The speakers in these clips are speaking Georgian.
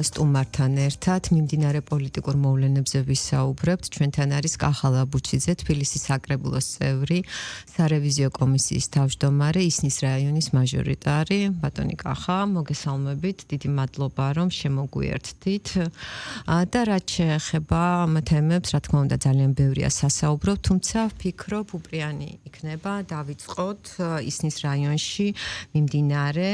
სტუმართან ერთად მიმდინარე პოლიტიკურ მოვლენებზე ვისაუბრებთ. ჩვენთან არის კახალა ბუჩიძე, თბილისის საკრებულოს წევრი, სარევიზიო კომისიის თავმჯდომარე, ისნის რაიონის მაჟორიტარი. ბატონი კახა, მოგესალმებით. დიდი მადლობა, რომ შემოგვიერთდით. და რაც შეეხება ამ თემებს, რა თქმა უნდა, ძალიან ბევრია სასაუბრო, თუმცა ვფიქრობ, უპრიანი იქნება დავიწყოთ ისნის რაიონში მიმდინარე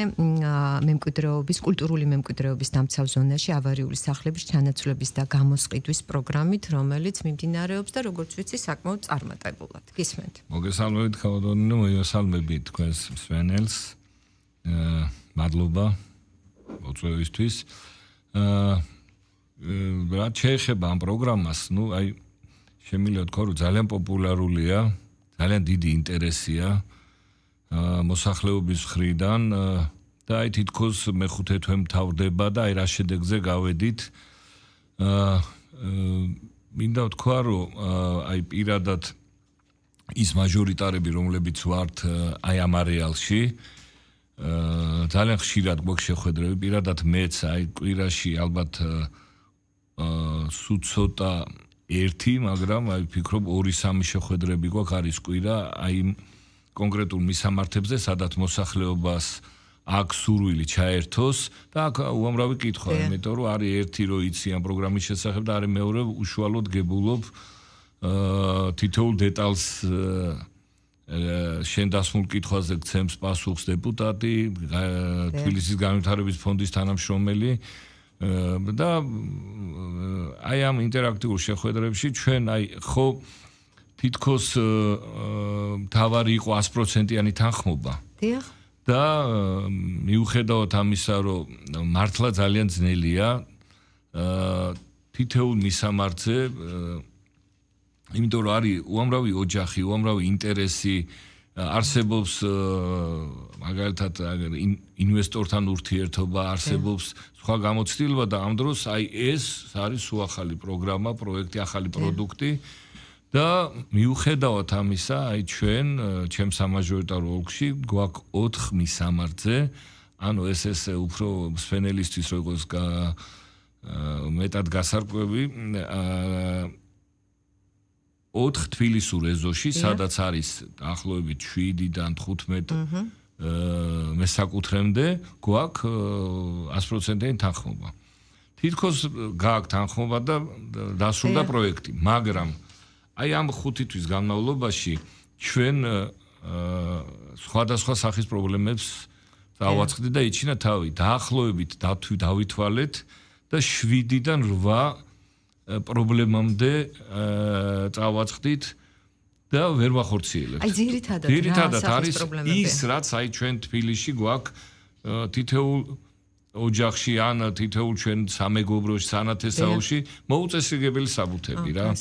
მემკვიდრეობის, კულტურული მემკვიდრეობის დამცავ ზონაში ავარიული სახლების ჩანაცვლების და გამოსყიდვის პროგრამით, რომელიც მიმდინარეობს და როგორც ვიცი, საკმაოდ წარმატებულად. გისმენთ. მოგესალმებით, ქალბატონო, მოესალმებით თქვენს მსმენელს. მადლობა მოწვევისთვის. რაც შეეხება ამ პროგრამას, შემიძლია თქვა, რომ ძალიან პოპულარულია, ძალიან დიდი ინტერესია მოსახლეობის მხრიდან. და თითქოს მეხუთე თვე მთავრდება და რა შედეგზე გავედით. მინდა ვთქვა, რომ პირადად ის მაჟორიტარები, რომლებიც ვართ ამ არეალში, ძალიან ხშირად გვაქვს შეხვედრები, პირადად მეც კვირაში ალბათ სულ ცოტა ერთი, მაგრამ ვფიქრობ 2-3 შეხვედრები გვაქვს არის კვირა კონკრეტულ მისამართებზე, სადაც მოსახლეობას აქ სურვილი ჩაერთოს და აქ უამრავი კითხვა, იმიტომ რომ არის ერთი რო იცი ამ პროგრამის შესახებ და არის მეორე უშუალოდ გებულობ თითოეულ დეტალს შენ დასმულ კითხვაზე გცემს პასუხს დეპუტატი, თბილისის განვითარების ფონდის თანამშრომელი და ამ ინტერაქტიულ შეხვედრებში ჩვენ ხო თითქოს თავარი იყო 100%-იანი თანხმობა. დიახ. და მიუხედავად ამისა, რომ მართლა ძალიან ძნელია თითოეულ მისამართზე, იმიტომ რომ არის უამრავი ოჯახი, უამრავი ინტერესი, არსებობს მაგალითად ინვესტორთან ურთიერთობა, არსებობს სხვა გამოცდილება და ამ დროს ეს არის სუახალი პროგრამა, პროექტი, ახალი პროდუქტი. და მიუხედავად ამისა, ჩვენ ჩემს სამაჟორიტარო ოლქში გვაქვს 4 მისამართზე, ანუ ეს უფრო მსვენელისთვის როგორც მეტად გასარკვევი 4 თბილისურ ეზოში, სადაც არის ახლობებით 7-დან 15 მესაკუთრემდე გვაქვს 100%-იანი თანხმობა. თითქოს გააქვს თანხმობა და დასრულდა პროექტი, მაგრამ ამ 5 თვის განმავლობაში ჩვენ სხვადასხვა სახის პრობლემებს დავაწყდით და იჩინა თავი. დაახლოებით დავითვალეთ და 7-დან 8 პრობლემამდე დავაწყდით და ვერ ვახორციელებთ. ძირითადად არის ის, რაც ჩვენ თბილისში გვაქვს თითოეულ ოჯახში ან თითოეულ ჩვენ სამეგობროში, სანათესაოში მოუწესრიგებელი საბუთები რა.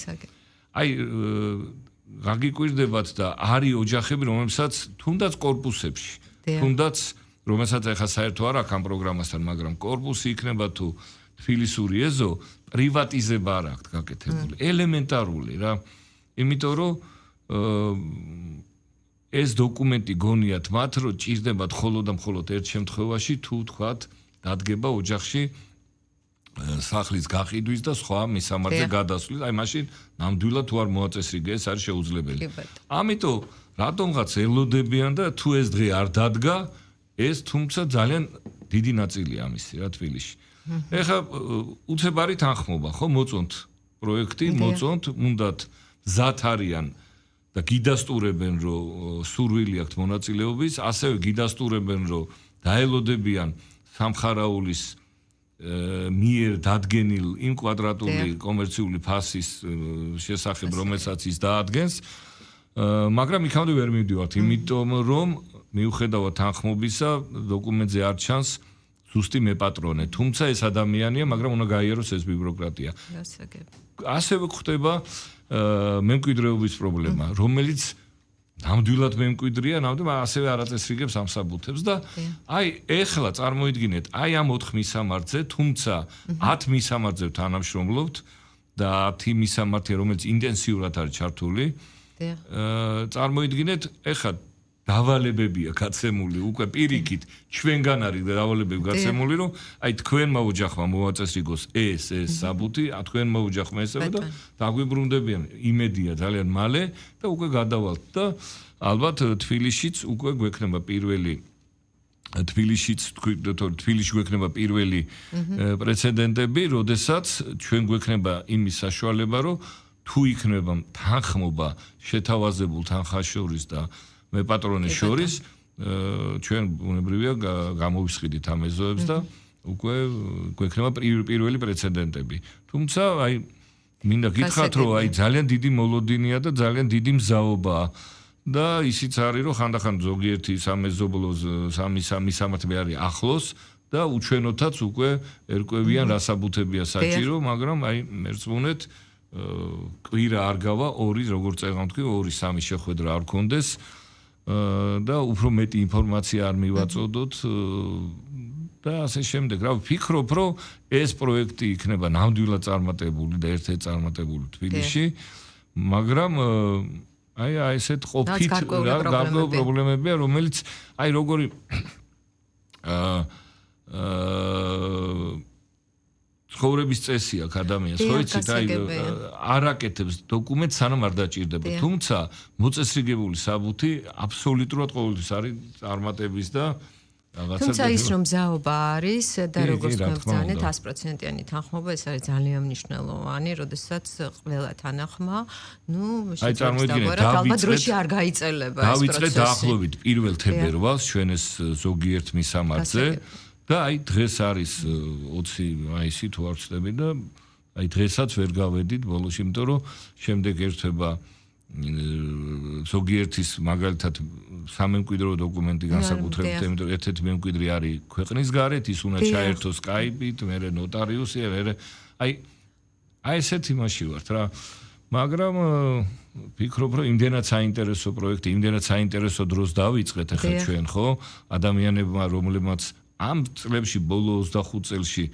გაგიკვირდებათ და არის ოჯახები, რომლებსაც თუნდაც კორპუსებში, თუნდაც რომელსაც ახლა საერთო არ აქვს ამ პროგრამასთან, მაგრამ კორპუსი იქნება თუ თბილისური ეზო, პრივატიზება არ აქვს გაკეთებული. ელემენტარული რა. იმიტომ რომ ეს დოკუმენტი გონიათ მათ, რომ ჭირდებათ მხოლოდ და მხოლოდ ერთ შემთხვევაში თუ თქვათ დადგება ოჯახში სახლის გაყიდვის და სხვა მისამართზე გადასვლის, მაშინ ნამდვილად თუ არ მოაწესრიგე, ეს არის შეუძლებელი. ამიტომ რატომღაც ელოდებიან და თუ ეს დღე არ დადგა, ეს თუმცა ძალიან დიდი ნაწილია ამისი რა თბილისში. ეხლა უცებ არის თანხმობა, ხო, მოწონთ პროექტი, მოწონთ, უნდათ მზად არიან და გიდასტურებენ, რომ სურვილი აქვთ მონაწილეობის, ასევე გიდასტურებენ, რომ დაელოდებიან სამხარაულის მიერ დადგენილ იმ კვადრატული კომერციული ფასის შესახებ, რომელსაც ის დაადგენს, მაგრამ იქამდე ვერ მივდივართ, იმიტომ რომ მიუხედავად თანხმობისა, დოკუმენტზე არ ჩანს ზუსტი მეპატრონე, თუმცა ეს ადამიანია, მაგრამ უნდა გაიაროს ეს ბიუროკრატია. ასევე ხდება მემკვიდრეობის პრობლემა, რომელიც ნამდვილად მემკვიდრია, ნამდვილად ასევე არაწესრიგებს ამ საბუთებს და ეხლა წარმოიდგინეთ, ამ 4 მისამართზე, თუმცა 10 მისამართზე თანამშრომლობთ და 10 მისამართია, რომელიც ინტენსიურად არის ჩართული. წარმოიდგინეთ, ეხლა დავალებებია გაცემული უკვე პირიქით ჩვენგან არის დავალებები გაცემული რომ აი თქვენმა ოჯახმა მოაწესრიგოს ეს საბუთი თქვენმა ოჯახმა ესევა და დაგვიბრუნდებიან იმედია ძალიან მალე და უკვე გადავალთ და ალბათ თბილისშიც უკვე გვექნება პირველი თბილისში გვექნება პირველი პრეცედენტები, როდესაც ჩვენ გვექნება იმის საშუალება, რომ თუ იქნება თანხმობა შეთავაზებულ თანხაშორის და მეპატრონის შორის, ჩვენ ბუნებრივია გამოვისყიდით ამ ეზოებს და უკვე გვექნება პირველი პრეცედენტები. თუმცა აი მინდა გითხრათ, რომ აი ძალიან დიდი მოლოდინია და ძალიან დიდი მზაობაა. და ისიც არის რომ ხანდახან ზოგიერთი სამეზობლოს სამათბე არის ახლოს და უჩვენოთაც უკვე ერკვევიან რასაბუთებია საჭირო, მაგრამ აი მერწმუნეთ კვირა არ გავა ორი როგორც წეგან თქვი 2-3 შეხვედრა არ გქონდეს და უფრო მეტი ინფორმაცია არ მივაწოდოთ და ასე შემდეგ. რა ვფიქრობ რომ ეს პროექტი იქნება ნამდვილად წარმატებული და ერთ-ერთი წარმატებული თბილისში, მაგრამ აი ესეთ ყოფით გარკვეული პრობლემებია, რომელიც აი როგორი ცხოვრების წესი აქვს ადამიანს, ხო იცით, აი არ აკეთებს დოკუმენტს სანამ არ დაჭირდება. თუმცა მოწესრიგებული საბუთი აბსოლუტურად ყოველთვის არის წარმატების და თუმცა ის რომ მზაობა არის და როგორც მოგწანეთ 100%-იანი თანხმობა ეს არის ძალიან მნიშვნელოვანი, როდესაც ყველა თანახმა, ალბათ დროში არ გაიწელება ეს პროცესი. დავიწყეთ დაახლოებით 1 თებერვალს ჩვენ ეს ზოგიერთ მისამართზე და აი დღეს არის 20 მაისი თუ არ ვცდები და აი დღესაც ვერ გავედით ბოლოში, იმიტომ რომ შემდეგ ერთვება ზოგიერთის მაგალითად სამემკვიდრო დოკუმენტი განსაკუთრებით, იმიტომ რომ ერთ-ერთი მემკვიდრე არის ქვეყნის გარეთ, ის უნდა ჩაერთოს Skype-ით, მერე ნოტარიუსია, მერე აი ესეთ იმაში ვართ რა. მაგრამ ვფიქრობ, რომ იმდენად საინტერესო პროექტი, იმდენად საინტერესო დროს დავიწყეთ ახლა ჩვენ, ხო? ადამიანებმა, რომლებმაც ამ წლებში ბოლო 25 წელში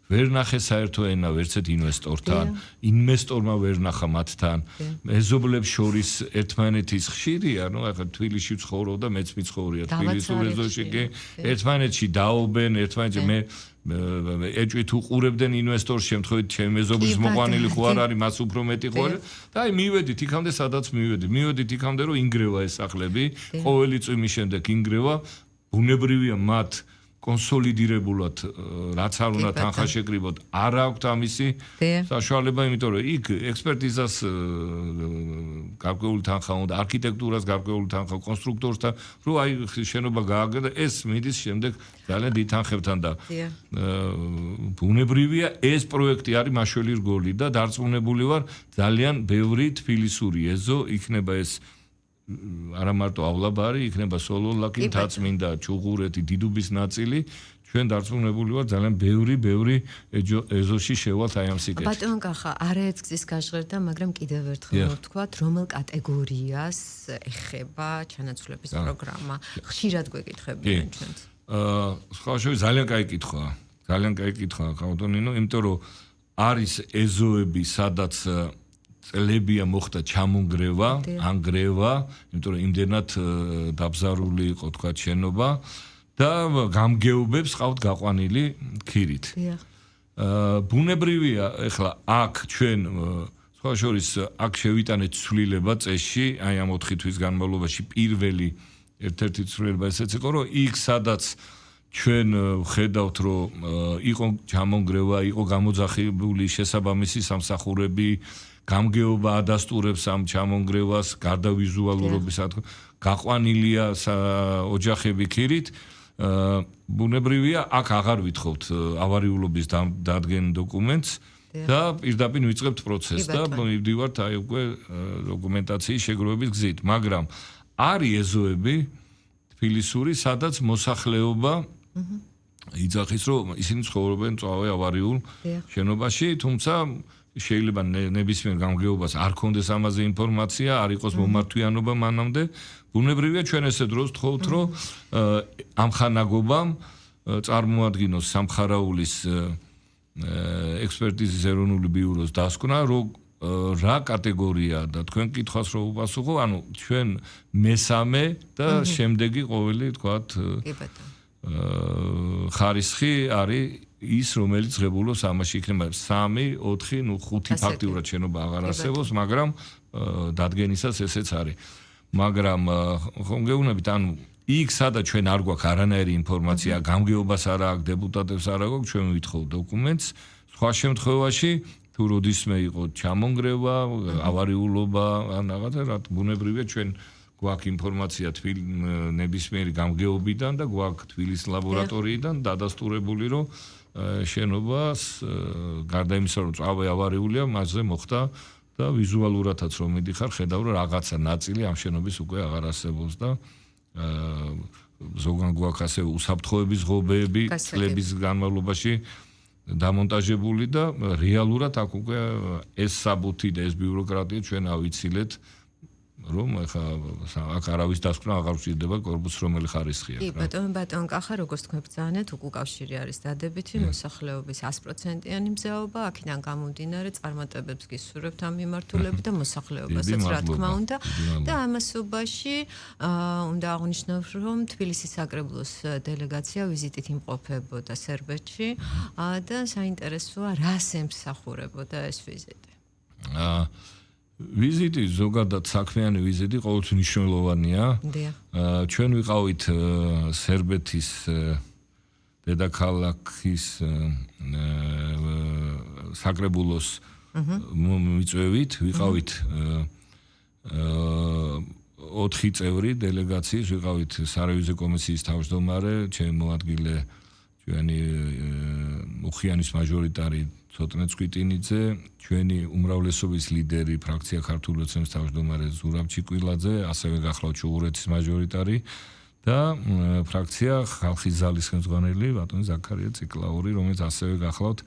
ვერ ნახე საერთო ენა ვერცეთ ინვესტორთან, ინვესტორმა ვერ ნახა მათთან. მეზობლებს შორის ერთმანეთის ხშირია, ახლა თბილისში ცხოვრობ და მეც მიცხოვრია თბილისურ ეზოში კი ერთმანეთში დაობენ, ერთმანეთში მე ეჭვით უყურებდნენ ინვესტორს, შემთხვევით ჩემი მეზობლის მოყვანილი ხო არ არის, მას უფრო მეტი ხო არის და აი მივედით იქამდე სადაც მივედით იქამდე რომ ინგრევა ეს სახლები, ყოველი წვიმის შემდეგ ინგრევა, ბუნებრივია მათ კონსოლიდირებულად რაც არ უნდა თანხა შეკრიბოთ არ აქვს ამისი საშუალება, იმიტომ რომ იქ ექსპერტიზას გარკვეული თანხა უნდა, არქიტექტურას გარკვეული თანხა, კონსტრუქტორს და რომ აი შენობა გააგდა ეს მიდის შემდეგ ძალიან დიდ თანხებთან და ბუნებრივია ეს პროექტი არის მაშველი რგოლი და დარწმუნებული ვარ ძალიან ბევრი თბილისური ეზო იქნება ეს არა მარტო ავლაბარი, იქნება სოლოლაკი, თაცმინდა, ჩუღურეთი, დიდუბის ნაწილი. ჩვენ დარწმუნებული ვარ ძალიან ბევრი ეზოში შევალთ აი ამ სიკეთით. ბატონ კახა, არაერთ გზის გაჟღერდა, მაგრამ კიდევ ერთხელ ვთქვათ, რომელ კატეგორიას ეხება ჩანაცვლების პროგრამა. ხშირად გვეკითხებიან ჩვენს. სხვა შორის ძალიან კაი კითხვაა. ძალიან კაი კითხვაა, კავტონინო, იმიტომ რომ არის ეზოები, სადაც წლებია მოხდა ჩამონგრევა, ანგრევა, იმიტომ რომ იმდენად დაბზარული იყო თქვა შენობა და გამგეობებს ყავთ გაყვანილი ქირით. ბუნებრივია, ეხლა აქ ჩვენ სხვა შორის აქ შევიტანეთ ცვლილება წესში, აი ამ 4 თვის განმავლობაში პირველი ერთ-ერთი ცვლილება ესეც იყო, რომ იქ სადაც ჩვენ ვხედავთ, რომ იყო ჩამონგრევა, იყო გამოძახებული შესაბამისი სამსახურები, გამგეობა ადასტურებს ამ ჩამონგრევას, გარდა ვიზუალურობის გაყვანილია ოჯახები ქირით. ბუნებრივია, აქ აღარ ვითხოვთ ავარიულობის დადგენ დოკუმენტს და პირდაპირ ვიწყებთ პროცესს და მივდივართ აი უკვე დოკუმენტაციის შეგროვების გზით, მაგრამ არის ეზოები თბილისური, სადაც მოსახლეობა იძახის, რომ ისინი ცხოვრობენ წავე ავარიულ შენობაში, თუმცა შეიძლება ნებისმიერ გამგეობას არ ქონდეს ამაზე ინფორმაცია, არ იყოს მომართვიანობა მანამდე. ბუნებრივია ჩვენ ესე დროს ვთხოვთ, რომ ამ ხანაგობამ წარმოადგინოს სამხარაულის ექსპერტიზის ეროვნული ბიუროს დასკვნა, რომ რა კატეგორია და თქვენ კითხვას რო უპასუხო, ანუ ჩვენ მესამე და შემდეგი ყოველი თქვათ ხარისხი არის ის რომელიც ღებულობს ამაში იქნება 3, 4, 5 ფაქტიურად შენობა აღარ არსებობს, მაგრამ დადგენისას ესეც არის. მაგრამ ხომ გეუბნებით, ანუ იქ სადაც ჩვენ არ გვაქვს არანაირი ინფორმაცია, გამგეობას არ აქვს, დეპუტატებს არ აქვს, ჩვენ ვითხოვთ დოკუმენტს. სხვა შემთხვევაში თუ როდისმე იყო ჩამონგრევა, ავარიულობა, ან რაღაცა რა ბუნებრივია ჩვენ გვაქვს ინფორმაცია ნებისმიერი გამგეობიდან და გვაქვს თბილის ლაბორატორიიდან დადასტურებული, რომ შენობას გარდა იმისა, რომ წავე ავარიულია, მასზე მოხდა და ვიზუალურადაც რომ მიდიხარ, ხედავ რომ რაღაცა ნაწილი ამ შენობის უკვე აღარ არსებობს და ზოგან გვაქვს ასე უსაფრთხოების ღობეები წლების განმავლობაში დამონტაჟებული და რეალურად აქ უკვე ეს საბუთი და ეს ბიუროკრატია ჩვენ ავიცილეთ რომ ახლა აქ არავის დასკვნა აღარ ვჭირდება კორპუსს რომელი ხარისხია. კი, ბატონ კახა, როგორც თქვენ ბრძანეთ, უკავშირი არის დადებითი მოსახლეობის 100%-იანი მზეობა, აქედან გამომდინარე წარმატებებს გისურვებთ ამ მიმართულებით და მოსახლეობასაც რა თქმა უნდა და ამასობაში უნდა აღვნიშნოთ, რომ თბილისის საკრებულოს დელეგაცია ვიზიტით იმყოფებოდა სერბეთში და საინტერესოა რას ემსახურებოდა ეს ვიზიტი. ვიზიტი ზოგადად საქმიანი ვიზიტი ყოველთვის მნიშვნელოვანია. ჩვენ ვიყავით სერბეთის დედაქალაქის საკრებულოს მიწვევით, ვიყავით 4 წევრი დელეგაციის, ვიყავით სარევიზიო კომისიის თავმჯდომარე, ჩემი მოადგილე ჩვენი მუხიანის მაჟორიტარი ცოტნე წვიტინიძე, ჩვენი უმრავლესობის ლიდერი ფრაქცია ქართული ოცნების თავმჯდომარე ზურაბ ჩიკვილაძე, ასევე გახლავთ ჩუღურეთის მაჟორიტარი და ფრაქცია ხალხის ზალის ხელმძღვანელი ბატონი ზაქარია ციკლაური, რომელიც ასევე გახლავთ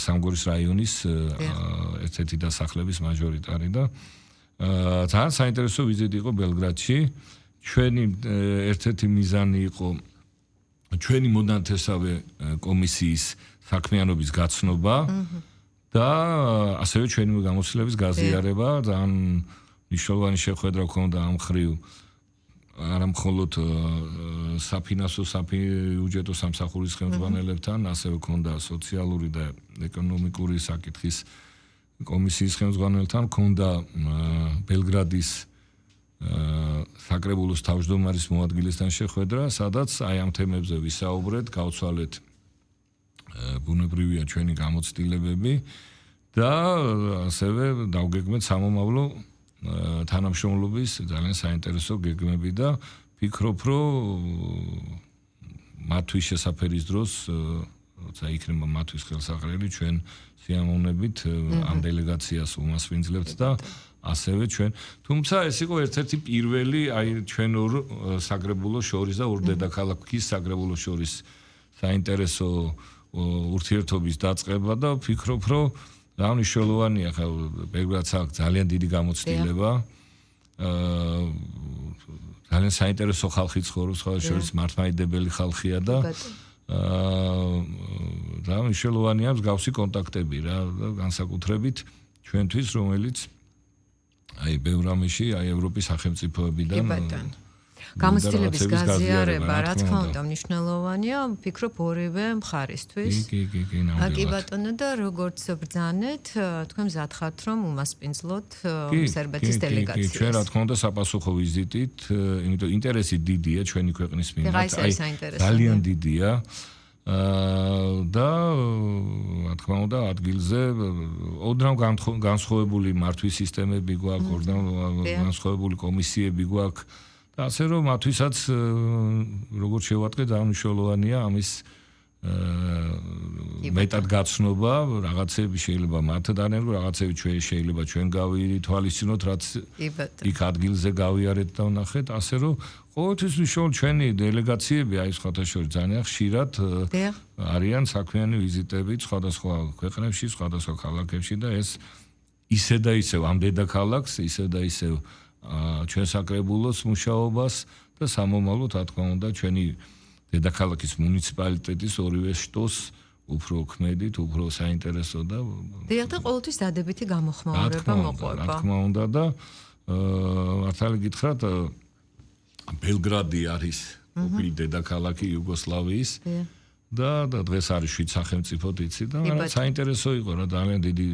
სამგორის რაიონის ერთ-ერთი დასახლების მაჟორიტარი და ძალიან საინტერესო ვიზიტი იყო ბელგრადში. ჩვენი ერთ-ერთი მიზანი იყო ჩვენი მონათესავე კომისიის საქმიანობის გაცნობა და ასევე ჩვენი გამოცდილების გაზიარება, ძალიან მნიშვნელოვანი შეხვედრა ჰქონდა ამ მხრივ არა მხოლოდ საფინანსო საბიუჯეტო სამსახურის ხელმძღვანელებთან, ასევე ჰქონდა სოციალური და ეკონომიკური საკითხის კომისიის ხელმძღვანელთან, ჰქონდა ბელგრადის საკრებულოს თავმჯდომარის მოადგილესთან შეხვედრა, სადაც აი ამ თემებზე ვისაუბრეთ, გავცვალეთ ბუნებრივია ჩვენი გამოცდილებები და ასევე დავგეგმეთ სამომავლო თანამშრომლობის ძალიან საინტერესო გეგმები და ვფიქრობ, რომ მათთვის შესაფერის დროს, როცა იქნება მათთვის ხელსაყრელი, ჩვენ სიამოვნებით ამ დელეგაციას უმასპინძლებთ და ასევე ჩვენ, თუმცა ეს იყო ერთ-ერთი პირველი აი ჩვენ ორ საკრებულოს შორის და ორ დედაქალაქის საკრებულოს შორის საინტერესო ურთიერთობის დაწყება და ვფიქრობ, რომ ძალიან მნიშვნელოვანია ხა ბელგრადს აქვს ძალიან დიდი გამოცდილება. ძალიან საინტერესო ხალხი ცხოვრობს, ხოლმე შორის მართლმადიდებელი ხალხია და ძალიან მნიშვნელოვანია მსგავსი კონტაქტები რა განსაკუთრებით ჩვენთვის, რომელიც აი ბევრ ამაში აი ევროპის სახელმწიფოებიდან გამოცდილების გაზიარება რა თქმა უნდა მნიშვნელოვანია, ვფიქრობ ორივე მხარისთვის. კი ბატონო და როგორც ბრძანეთ, თქვენ მზად ხართ რომ უმასპინძლოთ სერბეთის დელეგაციას. კი, ჩვენ რა თქმა უნდა საპასუხო ვიზიტით, იმიტომ ინტერესი დიდია ჩვენი ქვეყნის მიმართ, აი ძალიან დიდია. და რა თქმა უნდა ადგილზე ოდნავ განსხვავებული მართვის სისტემები გვაქვს, ოდნავ განსხვავებული კომისიები გვაქვს და ასე რომ მათთვისაც როგორც შევატყე ძალიან მნიშვნელოვანია ამის მეტად გაცნობა, რაღაცები შეიძლება მათ დანერგო, რაღაცები ჩვენ შეიძლება ჩვენ გავითვალისწინოთ, რაც იქ ადგილზე გავიარეთ და ვნახეთ, ასე რომ ყოველთვის მნიშვნელოვანი ჩვენი დელეგაციები აი სხვათა შორის ძალიან ხშირად არიან საქმიანი ვიზიტები სხვადასხვა ქვეყნებში, სხვადასხვა ქალაქებში და ეს ისე და ისევ ამ დედაქალაქს, ისე და ისევ ჩვენ საკრებულოს მუშაობას და სამომავლოდ რა თქმა უნდა ჩვენი დედაქალაქის მუნიციპალიტეტის ორივე შტოს უფრო ქმედით, უფრო საინტერესო და დიახ და ყოველთვის დადებითი გამოხმაურება მოყვება. რა თქმა უნდა და მართალი გითხრათ ბელგრადი არის ყოფილი დედაქალაქი იუგოსლავიის და დღეს არის შვიდ სახელმწიფოდ იცი და მაგრამ საინტერესო იყო რა ძალიან დიდი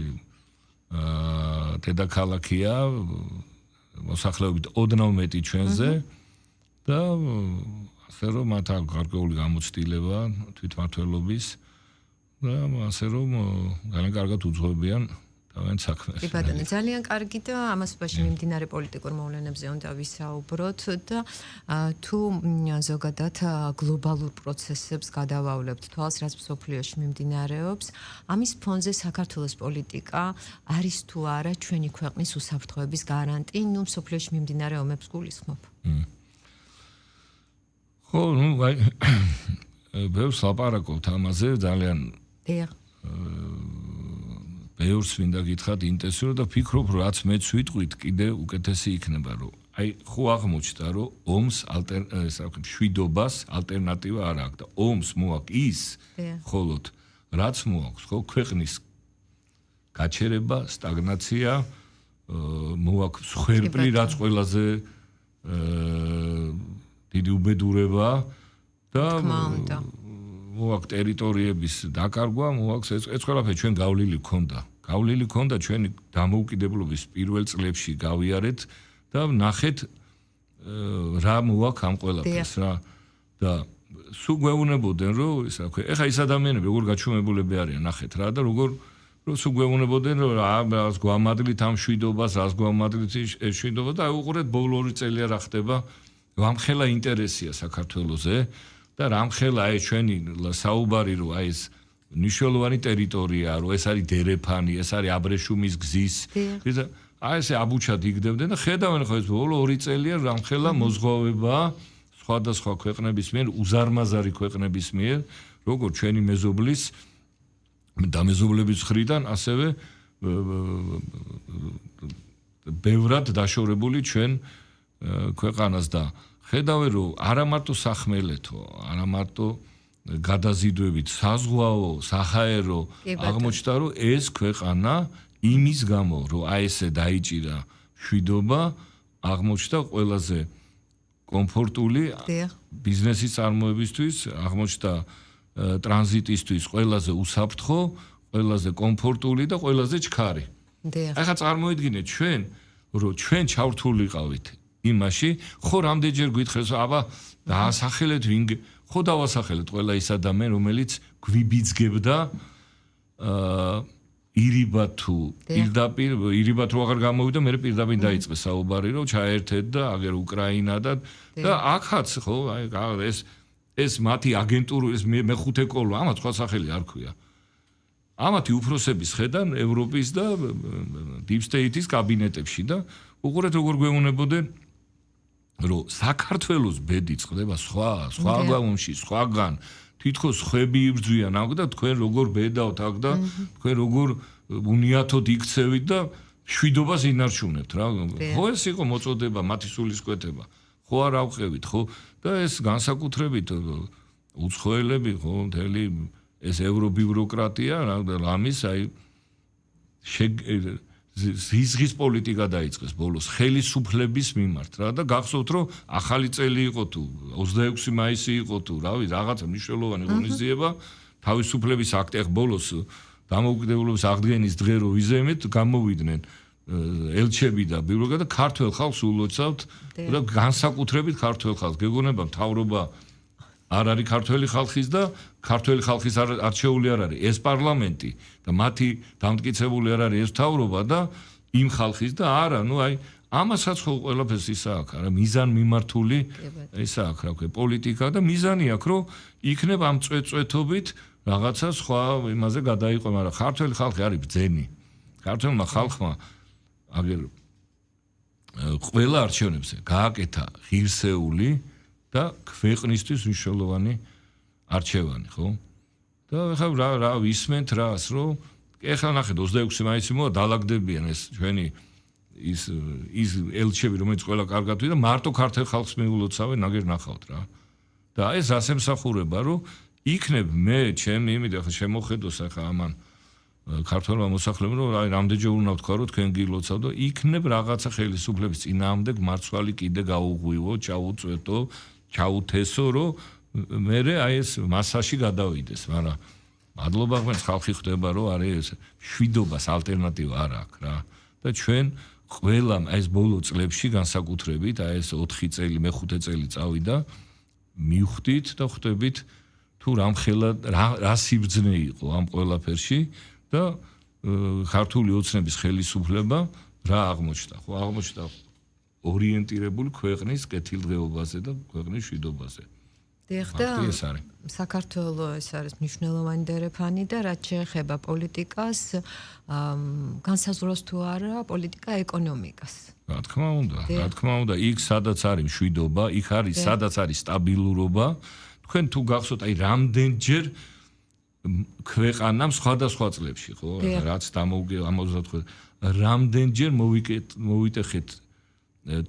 დედაქალაქია მოსახლეობით ოდნავ მეტი ჩვენზე და ასე რომ მათ აქვს გარკვეული გამოცდილება თვითმმართველობის და ასე რომ ძალიან კარგად უძღვებიან თავიანთ საქმეს. კი ბატონო, ძალიან კარგი და ამასობაში მიმდინარე პოლიტიკურ მოვლენებზე უნდა ვისაუბროთ და თუ ზოგადად გლობალურ პროცესებს გადავავლებთ თვალს, რაც მსოფლიოში მიმდინარეობს, ამის ფონზე საქართველოს პოლიტიკა არის თუ არა ჩვენი ქვეყნის უსაფრთხოების გარანტი, ნუ მსოფლიოში მიმდინარე ომებს გულისხმობ. ხო, ნუ ბევრს ლაპარაკობთ ამაზე ძალიან დიახ. ბევრს მინდა გითხრათ ინტენსიურად და ფიქრობ, რომ რაც მეც ვიტყვით, კიდე უკეთესი იქნება, რომ აი ხო აღმოჩნდა, რომ ომს მშვიდობას ალტერნატივა არ აქვს და ომს მოაქვს ის მხოლოდ რაც მოაქვს, ხო, ქვეყნის გაჩერება, სტაგნაცია, მოაქვს სხერპლი, რაც ყველაზე დიდი უბედურება და მოაქვს ტერიტორიების დაკარგვა, მოაქვს ეს ყველაფერი ჩვენ გავლილი გქონდა. გავლილი გქონდა ჩვენი დამოუკიდებლობის პირველ წლებში გავიარეთ და ნახეთ რა მოაქვს ამ ყველაფერს რა და სულ გვეუბნებოდნენ რომ ისა თქვი ეხა ის ადამიანები როგორ გაჩვენებულები არიან ნახეთ რა და როგორ რომ სულ გვეუბნებოდნენ რომ რას გვამადლით ამ შვიდობას, რას გვამადლით ეს შვიდობა და უყურეთ ბოლო 2 წელია რა ხდება რამხელა ინტერესია საქართველოზე და რამხელა აი ჩვენი საუბარი რომ აი ეს ნიშნულოვანი ტერიტორია რომ ეს არის დერეფანი, ეს არის აბრეშუმის გზის და აი ესე აბუჩად იგდებდნენ და ხედავენ ხო ეს ბოლო 2 წელია რამხელა მოზღვავება სხვადასხვა ქვეყნების მიერ, უზარმაზარი ქვეყნების მიერ, როგორც ჩვენი მეზობლის და მეზობლების მხრიდან, ასევე ბევრად დაშორებული ჩვენ ქვეყანას და ხედავენ რომ არა მარტო სახმელეთო, არა მარტო გადაზიდვებით საზღვაო, საჰაერო აღმოჩნდა რომ ეს ქვეყანა იმის გამო რომ აი ესე დაიჭირა შვიდობა აღმოჩნდა ყველაზე კომფორტული ბიზნესის წარმოებისთვის, აღმოჩნდა ტრანზიტისთვის ყველაზე უსაფრთხო, ყველაზე კომფორტული და ყველაზე ჩქარი. ახლა წარმოიდგინეთ ჩვენ რომ ჩვენ ჩავრთულიყავით იმაში, ხო რამდენჯერ გითხრეს აბა დაასახელეთ ვინ ხო დავასახელეთ ყველა ის ადამიანი რომელიც გვიბიძგებდა ირიბად თუ პირდაპირ ირიბად რო აღარ გამოვიდა მე პირდაპირ დაიწყეს საუბარი რომ ჩაერთეთ და აგერ უკრაინა და აქაც ხო აი ეს მათი აგენტური ეს მეხუთე კოლო ამათ სხვა სახელი არ ქვია ამათი უფროსების ხედან ევროპის და deep state-ის კაბინეტებში და უყურეთ როგორ გვეუბნებოდნენ რომ საქართველოს ბედი წყდება სხვა გამში სხვაგან თითქოს ხვები იბრძვიან აქ და თქვენ როგორ ბედავთ აქ და თქვენ როგორ უნიათოდ იქცევით და შვიდობას ინარჩუნებთ რა ხო ეს იყო მოწოდება მათი სულისკვეთება ხო არ ავყევით ხო და ეს განსაკუთრებით უცხოელები ხო მთელი ეს ევრობიუროკრატია რა ამის აი ზიზღის პოლიტიკა დაიწყეს ბოლოს ხელისუფლების მიმართ რა და გახსოვთ რომ ახალი წელი იყო თუ 26 მაისი იყო თუ რავი რაღაცა მნიშვნელოვანი ღონისძიება თავისუფლების აქტი ბოლოს დამოუკიდებლობის აღდგენის დღე რო ვიზემეთ გამოვიდნენ ელჩები და ბიუროკრატია და ქართველ ხალხს ულოცავთ და განსაკუთრებით ქართველ ხალხს გეგონება მთავრობა არ არის ქართველი ხალხის და ქართველი ხალხის არჩეული არ არის ეს პარლამენტი და მათი დამტკიცებული არ არის ეს მთავრობა და იმ ხალხის და არა ნუ აი ამასაც ხო ყველაფერს ისა აქვს არა მიზან მიმართული ისა აქვს რა ქვია პოლიტიკა და მიზანი აქვს რომ იქნება ამ წვეთობით რაღაცა სხვა იმაზე გადაიყო მაგრამ ქართველი ხალხი არის ბძენი ქართველმა ხალხმა აგერ ყველა არჩევნებზე გააკეთა ღირსეული და ქვეყნისთვის მნიშვნელოვანი არჩევანი, ხო? და ახლა რა ვისმენთ რას, რომ ეხლა ნახეთ 26 მაისი მოა დალაგდებიან ეს ჩვენი ის ელჩები, რომელიც ყველა კარგად ვიდა, მარტო ქართულ ხალხს მიულოცავენ, ნაგერ ნახავთ რა. და ეს რას ემსახურება, რომ იქნებ მე ჩემი იმით ახლა შემოხედოს ახლა ამან ქართველმა მოსახლეობამ რომ აი რამდენჯერ უნდა ვთქვა რომ თქვენ გილოცავ და იქნებ რაღაცა ხელისუფლების წინააღმდეგ მარცვალი კიდე გაუღვივო, ჩაუწვეთო, ჩაუთესო რომ მე აი ეს მასაში გადავიდეს, მაგრამ მადლობა ღმერთს ხალხი ხვდება რომ არის შვიდობას ალტერნატივა არ აქვს რა და ჩვენ ყველა ეს ბოლო წლებში განსაკუთრებით აი ეს 4 წელი, მე-5 წელი წავიდა მივხვდით და ხვდებით თუ რამხელა რა სიბრძნე იყო ამ ყველაფერში და ქართული ოცნების ხელისუფლება რა აღმოჩნდა ხო აღმოჩნდა ორიენტირებული ქვეყნის კეთილდღეობაზე და ქვეყნის შვიდობაზე და საქართველოს ეს არის მნიშვნელოვანი დერეფანი და რაც შეეხება პოლიტიკას განსაზღვროს თუ არა პოლიტიკა ეკონომიკას რა თქმა უნდა იქ სადაც არის მშვიდობა იქ არის სადაც არის სტაბილურობა თქვენ თუ გახსოვთ აი რამდენჯერ ქვეყანამ სხვადასხვა წლებში ხო რაც ამოძრავთ რამდენჯერ მოვიტეხეთ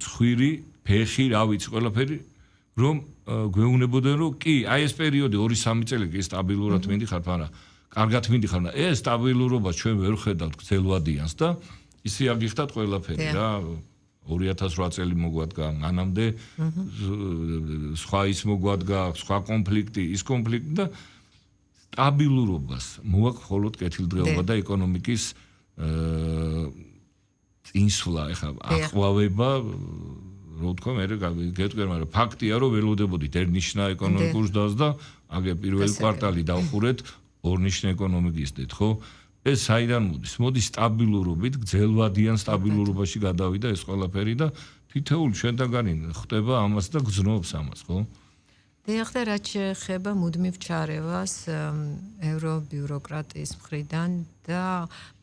ცხვირი ფეხი რა ვიცი ყველაფერი რომ გვეუბნებოდნენ რომ კი აი ეს პერიოდი 2-3 წელი კი სტაბილურად მიდიხართ მაგრამ კარგად მიდიხართ და ეს სტაბილურობა ჩვენ ვერ ხედავთ გრძელვადიანს და ისე აგიხდათ ყველაფერი რა 2008 წელი მოგვადგა მანამდე სხვა ის მოგვადგა სხვა კონფლიქტი ის კონფლიქტი და სტაბილურობას მოაქვს მხოლოდ კეთილდღეობა და ეკონომიკის წინსვლა ეხლა აყვავება რო თქვა მე გეტყვი მაგრამ ფაქტია რომ ველოდებოდით ერნიშნა ეკონომიკურ ზრდას და აგე პირველი კვარტალი დავხურეთ ორნიშნა ეკონომიკისტეთ ხო ეს საიდან მოდის სტაბილურობით გრძელვადიან სტაბილურობაში გადავიდა ეს ყველაფერი და თითოეული ჩვენთაგანი ხდება ამას და გრძნობს ამას ხო და რაც შეეხება მუდმივ ჩარევას ევრობიუროკრატიის მხრიდან და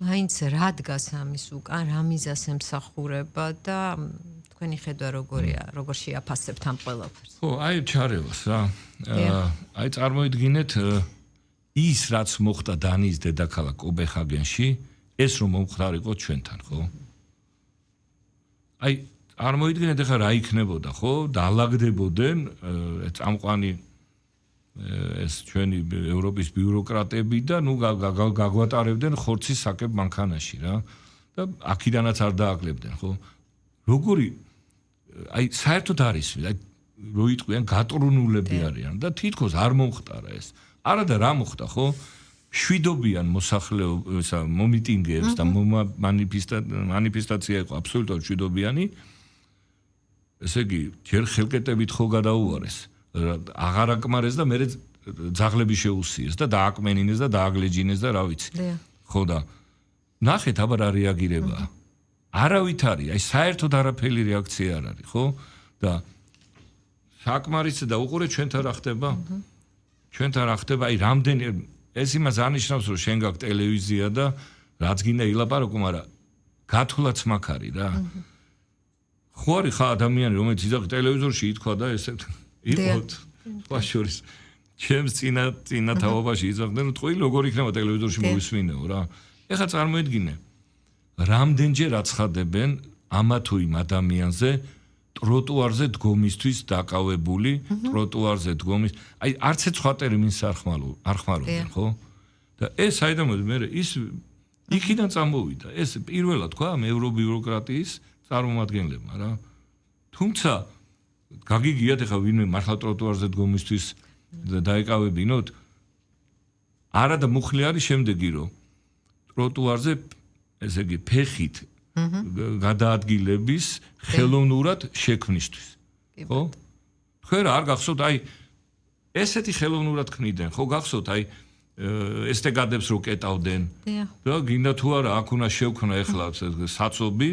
მაინც რა დგას ამის უკან რა მიზას ემსახურება და თქვენი ხედვა როგორია როგორ შეაფასებთ ამ ყველაფერს ხო აი ჩარევას რა აი წარმოიდგინეთ ის რაც მოხდა დანიის დედაქალაქ კოპენჰაგენში ეს რომ მომხდარიყო ჩვენთან ხო აი წარმოიდგინეთ ახლა რა იქნებოდა ხო დაალაგდებოდნენ წამყვანი ეს ჩვენი ევროპის ბიუროკრატები და ნუ გაგვატარებდნენ ხორცის საკებ მანქანაში რა და აქიდანაც არ დააკლებდნენ ხო როგორი აი საერთოდ არის აი რო იტყვიან გატრუნულები არიან და თითქოს არ მომხდარა ეს არა და რა მოხდა ხო შვიდობიან მოსახლეობისა მომიტინგეებს და მანიფესტაცია იყო აბსოლუტურად შვიდობიანი ესე იგი ჯერ ხელკეტებით ხო გადაუარეს აღარ აკმარეს და მერე ძაღლები შეუსიეს და დააკმენინეს და დააგლეჯინეს და რა ვიცი ხო და ნახეთ აბა რა რეაგირებაა არავით არის აი საერთოდ არაფერი რეაქცია არ არის ხო და საკმარისი და უყურე ჩვენთან რა ხდება ჩვენთან რა ხდება აი რამდენი ეს იმას არნიშნავს რომ შენ გაქვს ტელევიზია და რაც გინდა ილაპარაკო მაგრამ გათვლაც მაგ არის რა ხო არის ხა ადამიანი რომელიც იძახი ტელევიზორში ითქვა და ესე იყოთ სხვა შორის ჩემს წინა თაობაში იძახდნენ რომ თქვი როგორ იქნება ტელევიზორში მოვისმინეო რა ეხლა წარმოიდგინე რამდენჯერ აცხადებენ ამა თუ იმ ადამიანზე ტროტუარზე დგომისთვის დაკავებული ტროტუარზე დგომის აი არც ეს სხვა ტერმინს არ ხმარობენ ხო და ეს საიდან მოდი მე ის იქიდან წამოვიდა ეს პირველად თქვა ამ ევრობიუროკრატიის წარმომადგენლებმა რა თუმცა გაგიგიათ ახლა ვინმე მართლა ტროტუარზე დგომისთვის დაეკავებინოთ არა და მუხლი არის შემდეგი რომ ტროტუარზე ესე იგი ფეხით გადაადგილების ხელოვნურად შექმნისთვის ხო თქვენ არ გახსოვთ აი ესეთი ხელოვნურად ქმნიდნენ ხო გახსოვთ აი ესტეგადებს რო კეტავდნენ და გინდა თუ არა აქ უნდა შევქნა ეხლა საწობი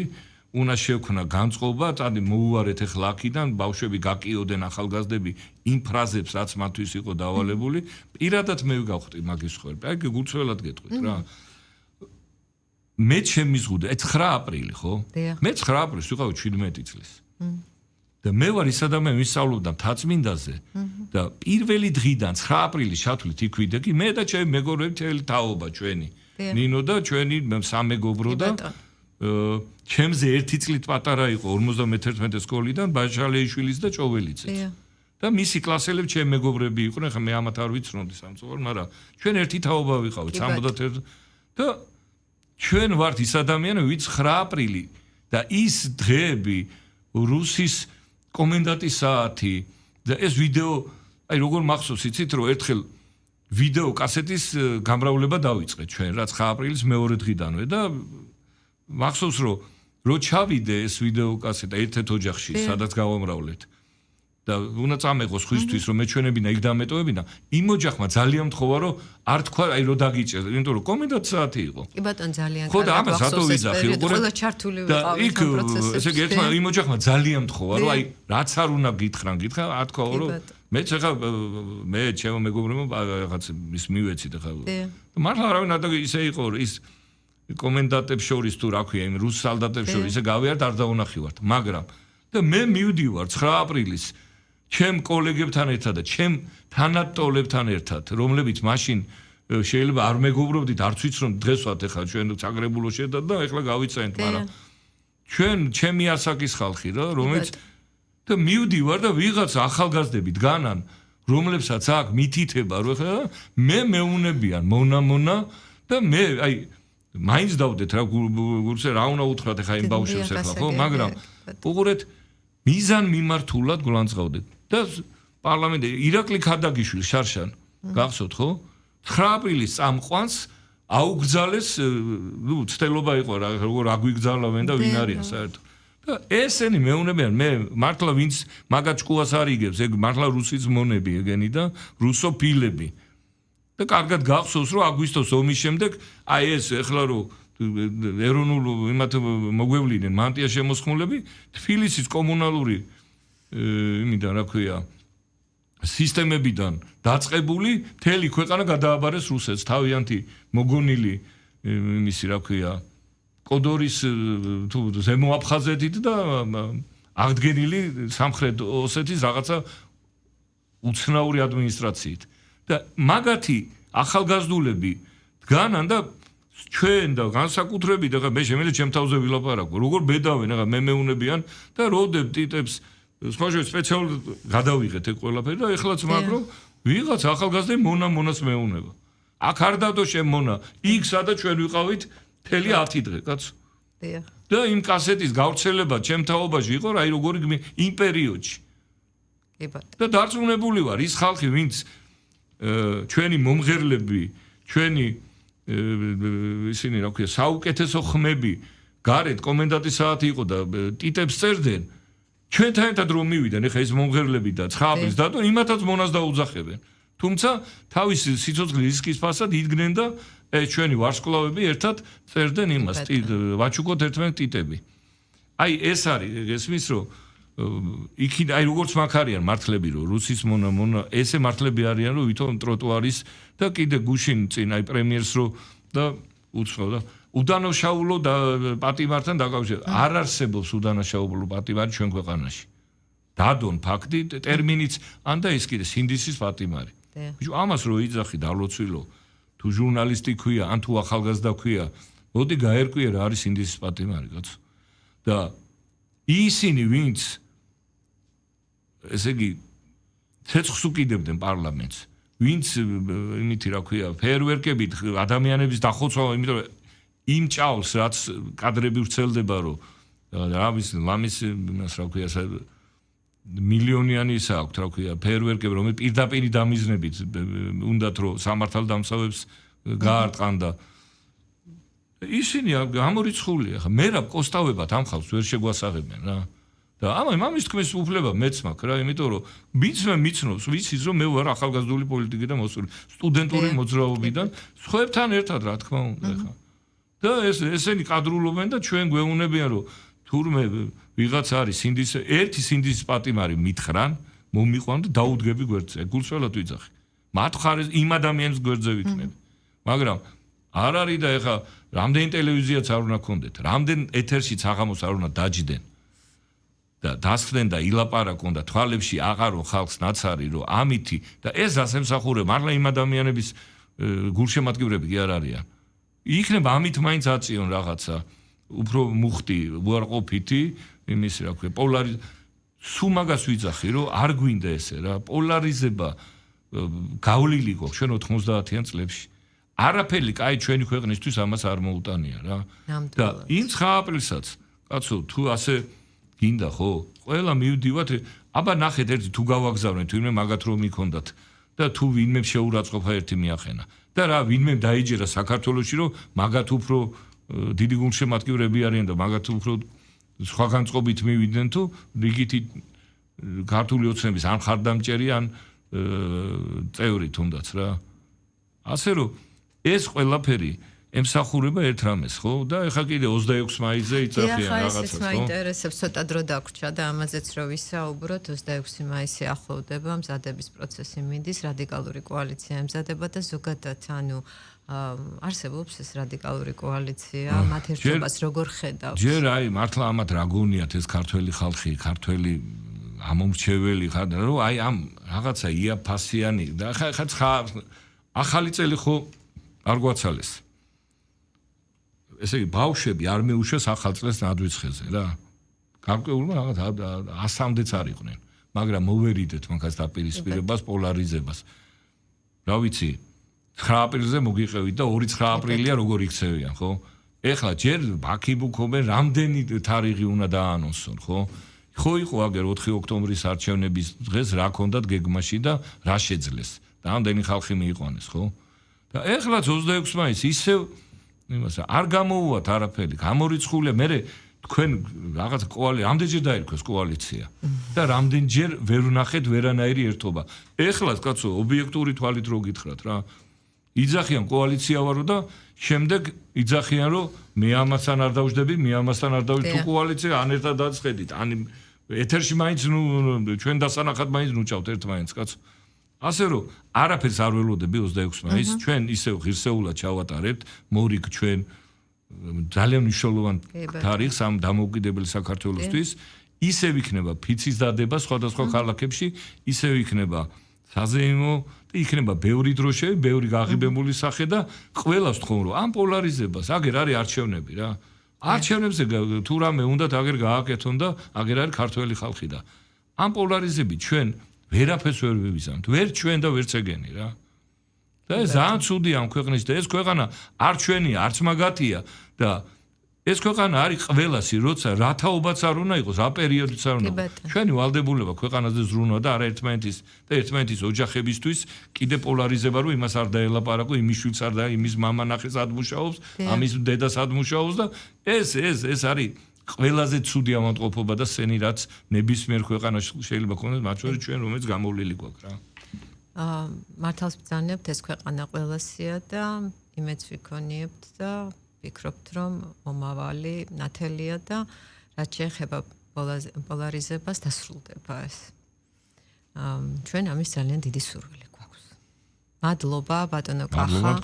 უნდა შევქნა განწყობა წადი მოუვარეთ ეხლა აქიდან ბავშვები გაკიოდენ ახალგაზრდები იმ ფრაზებს რაც მათთვის იყო დავალებული პირადად მე გავხდი მაგის ხوارი აი გულწრფელად გეტყვით რა მე შემიზღუდა 9 აპრილი ხო? მე 9 აპრილს ვიყავი 17 წლის. და მე ვარ ის ადამიანი ვისწავლობდა მთაწმინდაზე და პირველი დღიდან 9 აპრილის ჩათვლით იქ ვიდექი მე და ჩემი მეგობრები მთელი თაობა ჩვენი. ნინო და ჩვენი სამეგობრო და ჩემზე 1 წლით პატარა იყო 51 სკოლიდან ბაშალეიშვილის და ჭოველიძე. და მისი კლასელები ჩემი მეგობრები იყვნენ, ხა მე ამათ არ ვიცნობდი სამწუხაროდ, მაგრამ ჩვენ ერთი თაობა ვიყავით 71 და ჩვენ ვართ ის ადამიანები, ვინც 9 აპრილი და ის დღეები რუსის კომენდანტის საათი და ეს ვიდეო, აი როგორ მახსოვს, იცით რომ ერთხელ ვიდეო კასეტის გამრავლება დავიწყეთ ჩვენ, რაც 9 აპრილის მეორე დღიდანვე და მახსოვს რომ ჩავიდე ეს ვიდეო კასეტა ერთ-ერთ ოჯახში, სადაც გავამრავლეთ. და უნდა წამეყოს ხისთვის რომ მეჩვენებინა იქ დამეტოვებინა იმ ოჯახმა ძალიან მთხოვა რომ არ თქვა აი რო დაგიჭერს იმიტომ რომ კომენდანტ საათი იყო კი ბატონ ძალიან ხო და ამას რატო ვიძახი ყველა ჩართული ვიყავით ამ პროცესებში ესე იგი ერთმა იმ ოჯახმა ძალიან მთხოვა რომ აი რაც არ უნდა გითხრა არ თქვა რომ მეც ახლა მე ჩემო მეგობრებმა რაღაც ის მივეცით ახლა მართლა არავინ არ ისე იყო ის კომენდანტებს შორის თუ რა ქვია იმ რუს სალდატებს შორის ისე გავიართ არ დაუნახივართ მაგრამ და მე მივდივარ 9 აპრილის ჩემ კოლეგებთან ერთად და ჩემ თანატოლებთან ერთად, რომლებიც მაშინ შეიძლება არ მეგობრობდით, არც ვიცნობ დღესვათ ახლა ჩვენ საგრებულო შედად და ახლა გავიცანთ, მაგრამ ჩვენ ჩემი ასაკის ხალხი რა, რომელიც და მივდივარ და ვიღაც ახალგაზრდები დგანან, რომლებსაც აქვს მითითება, რომ ახლა მე მეუნებიან მონა და მე აი მაინც დავდეთ რა გულზე რა უნდა უთხრათ ახლა იმ ბავშვებს ახლა ხო, მაგრამ უყურეთ მიზან მიმართულად გულანძღავდეთ და პარლამენტი ირაკლი ქადაგიშვილი შარშან გახსოვთ ხო 9 აპრილის წამყვანს აუგზალეს ნუ ცდელობა იყო რა როგორ აგვიგზალავენ და ვინ არიან საერთოდ და ესენი მეუნებიან მე მართლა ვინც მაგათ ჭკუას არ იგებს ეგ მართლა რუსის მონები ეგენი და რუსოფილები და კარგად გახსოვს რომ აგვისტოს ომის შემდეგ აი ეს ეხლა რომ ეროვნულ იმათ მოგვევლიდნენ მანტია შემოსხმულები თბილისის კომუნალური იმიდან რა ქვია სისტემებიდან დაწყებული მთელი ქვეყანა გადააბარეს რუსეთს თავიანთი მოგონილი იმისი რა ქვია კოდორის თუ ზემო აფხაზეთით და აღდგენილი სამხრეთ ოსეთის რაღაცა უცნაური ადმინისტრაციით და მაგათი ახალგაზრდულები დგანან და ჩვენ და განსაკუთრებით ახლა მე შემიძლია ჩემ თავზე ვილაპარაკო როგორ ბედავენ ახლა მე მეუნებიან და როდებ ტიტებს სხვაჟე სპეციალურად გადავიღეთ ეგ ყველაფერი და ეხლაც მაგრო ვიღაც ახალგაზრდა მონას მეუნება აქ არ დადო შენ მონა იქ სადაც ჩვენ ვიყავით მთელი 10 დღე კაცო და იმ კასეტის გავრცელება ჩემ თაობაში იყო რა აი როგორი იმ პერიოდში და დარწმუნებული ვარ ის ხალხი ვინც ჩვენი მომღერლები ჩვენი ისინი რა ქვია საუკეთესო ხმები გარეთ კომენდანტის საათი იყო და ტიტებს წერდნენ ჩვენთან ერთად რომ მივიდნენ ეხა ეს მომღერლები და 9 აპრილს დადო იმათაც მონას დაუძახებენ თუმცა თავის სიცოცხლის რისკის ფასად იდგნენ და ეს ჩვენი ვარსკვლავები ერთად წერდნენ იმას ვაჩუკოთ ერთმანეთ ტიტები აი ეს არის ესმის რომ იქიდან აი როგორც მაგ არიან მართლები რომ რუსის მონა ესე მართლები არიან რომ ვითომ ტროტუარის და კიდე გუშინ წინ აი პრემიერს რო და უცხო და უდანაშაულო და პატიმართან დაკავშირებით არ არსებობს უდანაშაულო პატიმარი ჩვენ ქვეყანაში დადონ ფაქტი ტერმინიც ან და ის კიდე სინდისის პატიმარი ბიჭო ამას რო იძახი დალოცვილო თუ ჟურნალისტი ქვია ან თუ ახალგაზრდა ქვია მოდი გაერკვია რა არის სინდისის პატიმარი კაცო და ისინი ვინც ესე იგი ცეცხლს უკიდებდნენ პარლამენტს ვინც იმითი რა ქვია ფეერვერკებით ადამიანების დახოცვა იმიტომ რომ იმ ჭაულს რაც კადრები ვრცელდება რომ რამის ლამის იმას რა ქვია მილიონიანი ის აქვს რა ქვია ფეერვერკები რომელიც პირდაპირ დამიზნებით უნდათ რომ სამართალდამცავებს გაარტყან და ისინი გამორიცხულია ხა მე რა კოსტავებად ამ ხალხს ვერ შეგვასაღებენ რა და ამის თქმის უფლება მეც მაქვს რა იმიტომ რომ მიცნობს ვიცის რომ მე ვარ ახალგაზრდული პოლიტიკიდან მოსული სტუდენტური მოძრაობიდან სხვებთან ერთად რა თქმა უნდა ხა და ესენი კადრულობენ და ჩვენ გვეუნებიან რომ თურმე ვიღაც არის ერთი სინდისის პატიმარი მითხრან მომიყვან და დაუდგები გვერდზე გულწრფელად ვიძახი მათ ხარეს იმ ადამიანის გვერდზე ვიქნები მაგრამ არ არის და ეხა რამდენი ტელევიზიაც არ უნდა გქონდეთ რამდენ ეთერშიც აღამოს არ უნდა დაჯდენ და დასხდნენ და ილაპარაკონ და თვალებში აღარო ხალხს ნაცარი რომ ამითი და ეს ასემსახურე მართლა იმ ადამიანების გულშემატკივრები კი არ არიან იქნება ამით მაინც აწიონ რაღაცა უფრო მუხტი უარყოფითი იმის რა ქვია სულ მაგას ვიძახი, რომ არ გვინდა ესე რა, პოლარიზება გავლილი გვაქვს ჩვენ 90-იან წლებში. არაფერი კაი ჩვენი ქვეყნისთვის ამას არ მოუტანია რა. და იმ 9 აპრილსაც, კაცო, თუ ასე გინდა ხო? ყველა მივდივართ, აბა ნახეთ ერთი თუ გავაგზავნეთ, ვინმე მაგათ რომ მიქონდათ და თუ ვინმე შეურაცხყოფა ერთი მიახენა. და რა ვინმე დაიჯერა საქართველოში რომ მაგათ უფრო დიდი გულშემატკივრები არიან და მაგათ უფრო სხვა განწყობით მივიდნენ თუ რიგითი ქართული ოცნების ან ხარდამჭერი ან წევრი თუნდაც რა. ასე რომ ეს ყველაფერი ემსახურება ერთ რამეს, ხო? და ეხლა კიდე 26 მაისზე იწახიან რაღაცას, ხო? მაინტერესებს ცოტა დრო დაგვრჩა და ამაზეც რო ვისაუბროთ, 26 მაისი ახლოვდება, მზადების პროცესი მიდის, რადიკალური კოალიცია ემზადება და ზოგადად, ანუ არსებობს ეს რადიკალური კოალიცია, მათ ერთობას როგორ ხედავს? ჯერ აი მართლა ამათ რა გონიათ ეს ქართველი ხალხი, ქართველი ამომრჩეველი ხარ, რომ აი ამ რაღაცა იაფასიანი და ხა ახალი წელი ხო არ გვაცალეს. ესე იგი ბავშვები არ მეუშვეს ახალ წელს ნადვიცხეზე რა. გარკვეულმა რაღაც 100-მდეც არ იყვნენ, მაგრამ მოვერიდეთ მაგას დაპირისპირებას, პოლარიზებას. რა ვიცი, 9 აპრილზე მოგიყევით და 2-9 აპრილია როგორ იქცევიან, ხო? ეხლა ჯერ ბაქიბუქობენ რამდენი თარიღი უნდა დაანონსონ, ხო? ხო იყო აგერ 4 ოქტომბრის არჩევნების დღეს რა ქონდათ გეგმაში და რა შეძლეს და ამდენი ხალხი მიიყვანეს, ხო? და ეხლა 26 მაისს ისევ იმასა არ გამოუვათ არაფერი, გამორიცხულია, მე თქვენ რაღაც ამდენჯერ დაირქვეს კოალიცია და რამდენჯერ ვერ ვნახეთ ვერანაირი ერთობა. ეხლაც კაცო, ობიექტური თვალით რო გითხრათ რა. იძახიან კოალიცია ვარო და შემდეგ იძახიან რომ მე ამასთან არ დავждები, მე ამასთან არ დავждები, თუ კოალიცია ან ერთად დაწყედით, ან ეთერში მაინც ნუ ჩვენ დასანახად მაინც ნუჭავთ ერთმანეთს, კაცო. ასე რომ არაფერს არ ველოდები 26 მაისს, ჩვენ ისევ ღირსეულად ჩავატარებთ მორიგ ჩვენ ძალიან მნიშვნელოვან თარიღს ამ დამოუკიდებელი საქართველოსთვის, ისევ იქნება ფიცის დადება სხვადასხვა ქალაქებში, ისევ იქნება საზეიმო და იქნება ბევრი დროშები, ბევრი გაღიბებული სახე და ყველას თქვენ რომ ამ პოლარიზებას აგერ არის არჩევნები რა. არჩევნებზე თუ რამე უნდათ აგერ გააკეთონ და აგერ არის ქართველი ხალხი და ამ პოლარიზებით ჩვენ ვერაფერს ვერ ვივიზამთ, ვერ ჩვენ და ვერც ეგენი რა. და ეს ძალიან ცუდია ამ ქვეყნის და ეს ქვეყანა არ ჩვენია, არც მაგათია და ეს ქვეყანა არის ყველასი, როცა რა თაობაც არ უნდა იყოს, რა პერიოდიც არ უნდა იყოს. ჩვენი ვალდებულება ქვეყანაზე ზრუნვა და არა ერთმანეთის და ერთმანეთის ოჯახებისთვის კიდე პოლარიზება რომ იმას არ დაელაპარაკო, იმის შვილს არ და იმის მამა ნახეს ადმუშაობს, ამის დედას ადმუშაობს და ეს არის ყველაზე ცუდი ავადმყოფობა და სენი რაც ნებისმიერ ქვეყანაში შეიძლება ქონდეს, მათ შორის ჩვენ რომელიც გამოვლილი გვაქვს რა. მართალს ბრძანებთ ეს ქვეყანა ყველასია და იმეც ვიქონიებთ და ვფიქრობთ რომ მომავალი ნათელია და რაც შეეხება პოლარიზებას დასრულდება ეს. ჩვენ ამის ძალიან დიდი სურვილი გვაქვს. მადლობა ბატონო კახა.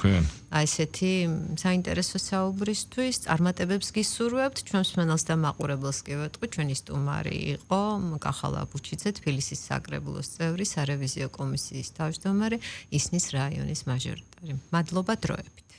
აი ესეთი საინტერესო საუბრისთვის, წარმატებებს გისურვებთ. ჩვენს მსმენელს და მაყურებელს კი ვეტყვი, ჩვენი სტუმარი იყო კახა ლაბუჩიძე, თბილისის საკრებულოს წევრი, სარევიზიო კომისიის თავმჯდომარე, ისნის რაიონის მაჟორიტარი. მადლობა დროებით.